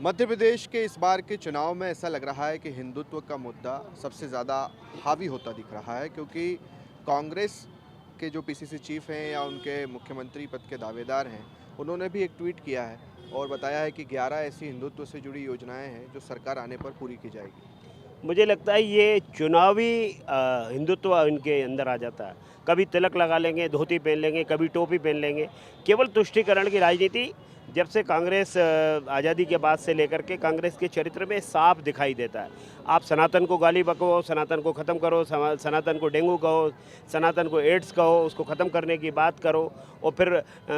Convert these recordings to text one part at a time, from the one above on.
मध्य प्रदेश के इस बार के चुनाव में ऐसा लग रहा है कि हिंदुत्व का मुद्दा सबसे ज़्यादा हावी होता दिख रहा है, क्योंकि कांग्रेस के जो पीसीसी चीफ हैं या उनके मुख्यमंत्री पद के दावेदार हैं, उन्होंने भी एक ट्वीट किया है और बताया है कि 11 ऐसी हिंदुत्व से जुड़ी योजनाएं हैं जो सरकार आने पर पूरी की जाएगी। मुझे लगता है ये चुनावी हिंदुत्व इनके अंदर आ जाता है। कभी तिलक लगा लेंगे, धोती पहन लेंगे, कभी टोपी पहन लेंगे। केवल तुष्टीकरण की राजनीति जब से कांग्रेस आज़ादी के बाद से लेकर के कांग्रेस के चरित्र में साफ दिखाई देता है। आप सनातन को गाली बको, सनातन को ख़त्म करो, सनातन को डेंगू कहो, सनातन को एड्स कहो, उसको ख़त्म करने की बात करो और फिर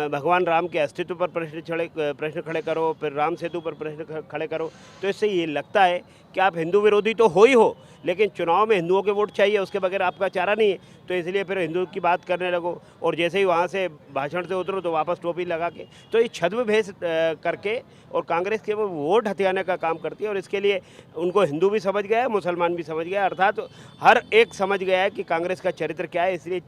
भगवान राम के अस्तित्व पर प्रश्न खड़े करो, फिर राम सेतु पर प्रश्न खड़े करो। तो इससे ये लगता है कि आप हिंदू विरोधी तो हो ही हो, लेकिन चुनाव में हिंदुओं के वोट चाहिए, उसके बगैर आपका चारा नहीं है। तो इसलिए फिर हिंदू की बात करने लगो और जैसे ही वहाँ से भाषण से उतरो तो वापस टोपी लगा के, तो ये छद्मवेश करके और कांग्रेस के वो वोट हथियाने का काम करती है। और इसके लिए उनको हिंदू भी समझ गया है, मुसलमान भी समझ गया है, अर्थात तो हर एक समझ गया है कि कांग्रेस का चरित्र क्या है। इसलिए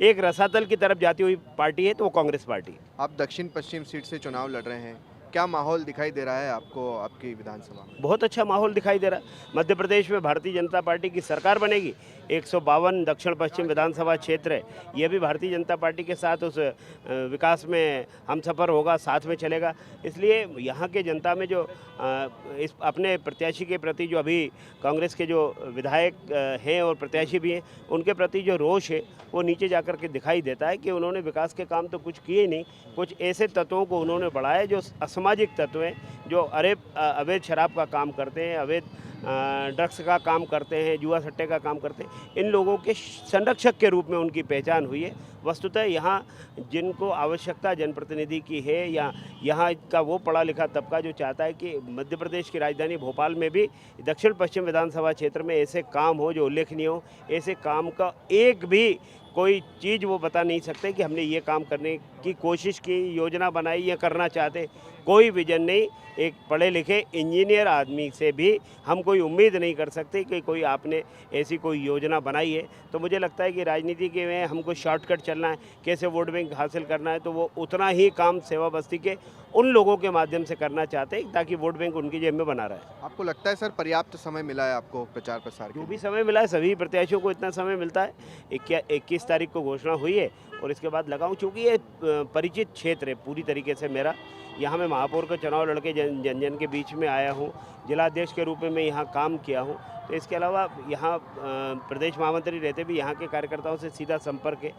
एक रसातल की तरफ जाती हुई पार्टी है तो वो कांग्रेस पार्टी है। आप दक्षिण पश्चिम सीट से चुनाव लड़ रहे हैं, क्या माहौल दिखाई दे रहा है आपको आपकी विधानसभा में? बहुत अच्छा माहौल दिखाई दे रहा है। मध्य प्रदेश में भारतीय जनता पार्टी की सरकार बनेगी। 152 दक्षिण पश्चिम विधानसभा क्षेत्र है, ये भी भारतीय जनता पार्टी के साथ उस विकास में हमसफ़र होगा, साथ में चलेगा। इसलिए यहाँ के जनता में जो इस अपने प्रत्याशी के प्रति जो अभी कांग्रेस के जो विधायक हैं और प्रत्याशी भी हैं, उनके प्रति जो रोष है वो नीचे जाकर के दिखाई देता है कि उन्होंने विकास के काम तो कुछ किए नहीं, कुछ ऐसे तत्वों को उन्होंने बढ़ाया जो असामाजिक तत्व हैं, जो अवैध शराब का काम करते हैं, अवैध ड्रग्स का काम करते हैं, जुआ सट्टे का काम करते हैं। इन लोगों के संरक्षक के रूप में उनकी पहचान हुई है। वस्तुतः यहाँ जिनको आवश्यकता जनप्रतिनिधि की है या यहाँ का वो पढ़ा लिखा तबका जो चाहता है कि मध्य प्रदेश की राजधानी भोपाल में भी दक्षिण पश्चिम विधानसभा क्षेत्र में ऐसे काम हो जो उल्लेखनीय हो, ऐसे काम का एक भी कोई चीज़ वो बता नहीं सकते कि हमने ये काम करने की कोशिश की, योजना बनाई या करना चाहते। कोई विजन नहीं। एक पढ़े लिखे इंजीनियर आदमी से भी हम कोई उम्मीद नहीं कर सकते कि कोई आपने ऐसी कोई योजना बनाई है। तो मुझे लगता है कि राजनीति के में हमको शॉर्टकट चलना है, कैसे वोट बैंक हासिल करना है, तो वो उतना ही काम सेवा बस्ती के उन लोगों के माध्यम से करना चाहते हैं ताकि वोट बैंक उनकी जेब में बना रहे। आपको लगता है सर पर्याप्त समय मिला है आपको प्रचार प्रसार के जो लिए? भी समय मिला है सभी प्रत्याशियों को इतना समय मिलता है। 21 तारीख को घोषणा हुई है और इसके बाद लगाऊं, चूँकि ये परिचित क्षेत्र है पूरी तरीके से मेरा। यहाँ मैं महापौर का चुनाव लड़के जन जन के बीच में आया हूँ, जिलाध्यक्ष के रूप में मैं यहाँ काम किया हूँ। तो इसके अलावा यहाँ प्रदेश महामंत्री रहते भी यहाँ के कार्यकर्ताओं से सीधा संपर्क है।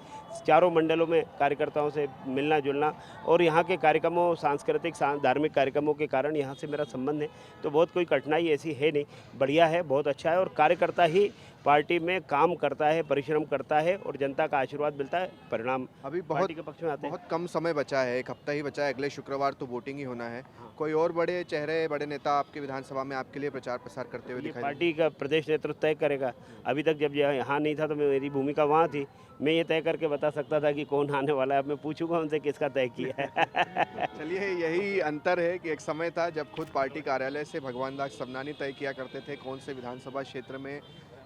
चारों मंडलों में कार्यकर्ताओं से मिलना जुलना और यहाँ के कार्यक्रमों, सांस्कृतिक धार्मिक कार्यक्रमों के कारण यहाँ से मेरा संबंध है। तो बहुत कोई कठिनाई ऐसी है नहीं, बढ़िया है, बहुत अच्छा है। और कार्यकर्ता ही पार्टी में काम करता है, परिश्रम करता है और जनता का आशीर्वाद मिलता है, परिणाम अभी पार्टी के पक्ष में आते हैं। बहुत कम समय बचा है, 1 हफ्ता ही बचा है, अगले शुक्रवार तो वोटिंग ही होना है। कोई और बड़े चेहरे, बड़े नेता आपके विधानसभा में आपके लिए प्रचार प्रसार करते हुए ये दिखाई पार्टी का प्रदेश नेतृत्व तय करेगा। अभी तक जब यहाँ नहीं था तो मेरी भूमिका वहाँ थी। मैं ये तय करके बता सकता था कि कौन आने वाला है। अब मैं पूछूंगा उनसे किसका तय किया है। चलिए, यही अंतर है कि एक समय था जब खुद पार्टी कार्यालय से भगवान दास सबनानी तय किया करते थे कौन से विधानसभा क्षेत्र में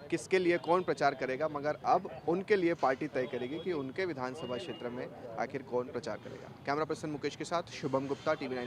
किसके लिए कौन प्रचार करेगा, मगर अब उनके लिए पार्टी तय करेगी कि उनके विधानसभा क्षेत्र में आखिर कौन प्रचार करेगा। कैमरा पर्सन मुकेश के साथ शुभम गुप्ता, TV9।